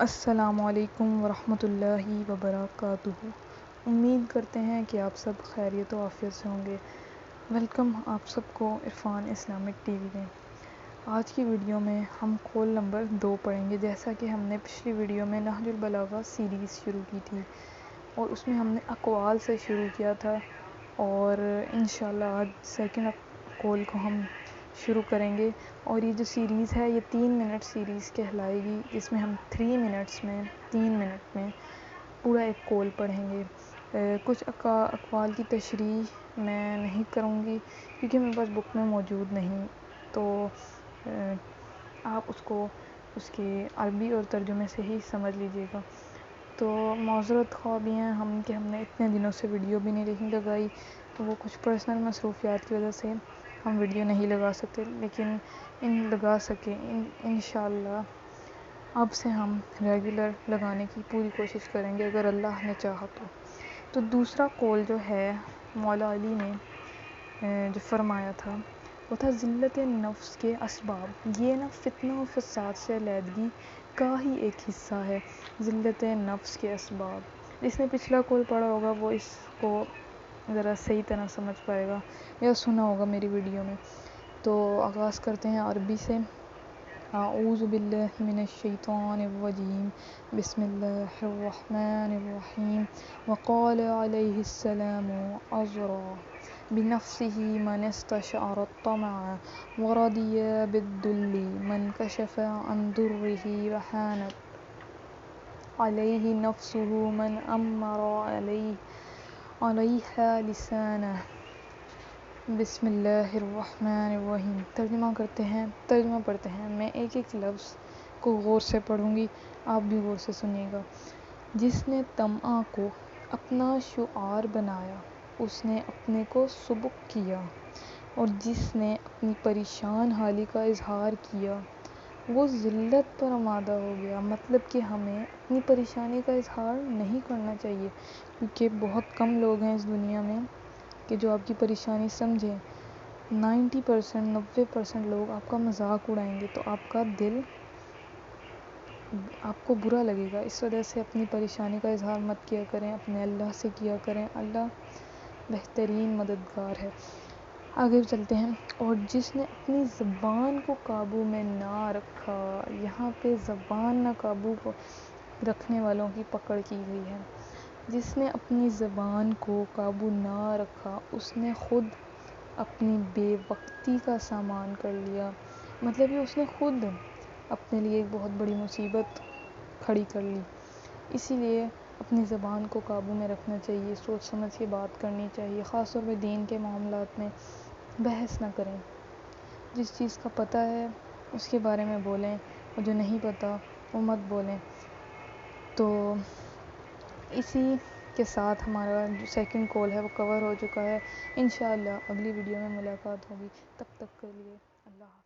السلام علیکم ورحمۃ اللہ وبرکاتہ۔ امید کرتے ہیں کہ آپ سب خیریت و عافیت سے ہوں گے۔ ویلکم آپ سب کو عرفان اسلامک ٹی وی میں۔ آج کی ویڈیو میں ہم قول نمبر 2 پڑھیں گے، جیسا کہ ہم نے پچھلی ویڈیو میں نہج البلاغہ سیریز شروع کی تھی اور اس میں ہم نے اقوال سے شروع کیا تھا، اور انشاءاللہ آج سیکنڈ قول کو ہم شروع کریں گے۔ اور یہ جو سیریز ہے یہ 3 منٹ سیریز کہلائے گی، جس میں ہم 3 منٹ میں پورا ایک قول پڑھیں گے۔ کچھ اقوال کی تشریح میں نہیں کروں گی کیونکہ میرے پاس بک میں موجود نہیں، تو آپ اس کے عربی اور ترجمے سے ہی سمجھ لیجیے گا۔ تو معذرت خواہ بھی ہیں ہم کہ ہم نے اتنے دنوں سے ویڈیو بھی نہیں لگائی، تو وہ کچھ پرسنل مصروفیات کی وجہ سے ہم ویڈیو نہیں لگا سکتے، لیکن لگا سکے انشاءاللہ اب سے ہم ریگولر لگانے کی پوری کوشش کریں گے اگر اللہ نے چاہا تو۔ تو دوسرا قول جو ہے مولا علی نے جو فرمایا تھا وہ تھا ذلت نفس کے اسباب، یہ نہ فتنہ و فساد سے علیحدگی کا ہی ایک حصہ ہے۔ ذلت نفس کے اسباب، جس نے پچھلا قول پڑھا ہوگا وہ اس کو ذرا صحیح طرح سمجھ پائے گا یا سنا ہوگا میری ویڈیو میں۔ تو آغاز کرتے ہیں عربی سے۔ اعوذ باللہ من الشیطان الرجیم، بسم اللہ الرحمن الرحیم۔ وقال علیہ السلام ازرع بنفسه من استشعر الطمع، ورضی بالذل من کشف عن ضره، وحانت علیہ نفسه من امر علیہا لسانہ۔ بسم اللہ الرحمن الرحیم۔ ترجمہ پڑھتے ہیں۔ میں ایک ایک لفظ کو غور سے پڑھوں گی، آپ بھی غور سے سنیے گا۔ جس نے طمع کو اپنا شعار بنایا اس نے اپنے کو سبک کیا، اور جس نے اپنی پریشان حالی کا اظہار کیا وہ ذلت پر آمادہ ہو گیا۔ مطلب کہ ہمیں اپنی پریشانی کا اظہار نہیں کرنا چاہیے، کیونکہ بہت کم لوگ ہیں اس دنیا میں کہ جو آپ کی پریشانی سمجھیں۔ 90% لوگ آپ کا مذاق اڑائیں گے، تو آپ کا دل آپ کو برا لگے گا۔ اس وجہ سے اپنی پریشانی کا اظہار مت کیا کریں، اپنے اللہ سے کیا کریں، اللہ بہترین مددگار ہے۔ آگے چلتے ہیں۔ اور جس نے اپنی زبان کو قابو میں نہ رکھا، یہاں پہ زبان نہ قابو رکھنے والوں کی پکڑ کی گئی ہے۔ جس نے اپنی زبان کو قابو نہ رکھا اس نے خود اپنی بے وقتی کا سامان کر لیا۔ مطلب یہ اس نے خود اپنے لیے ایک بہت بڑی مصیبت کھڑی کر لی۔ اسی لیے اپنی زبان کو قابو میں رکھنا چاہیے، سوچ سمجھ کے بات کرنی چاہیے، خاص طور پہ دین کے معاملات میں بحث نہ کریں۔ جس چیز کا پتہ ہے اس کے بارے میں بولیں، اور جو نہیں پتہ وہ مت بولیں۔ تو اسی کے ساتھ ہمارا جو سیکنڈ قول ہے وہ کور ہو چکا ہے۔ انشاءاللہ اگلی ویڈیو میں ملاقات ہوگی، تب تک کے لیے اللہ حافظ۔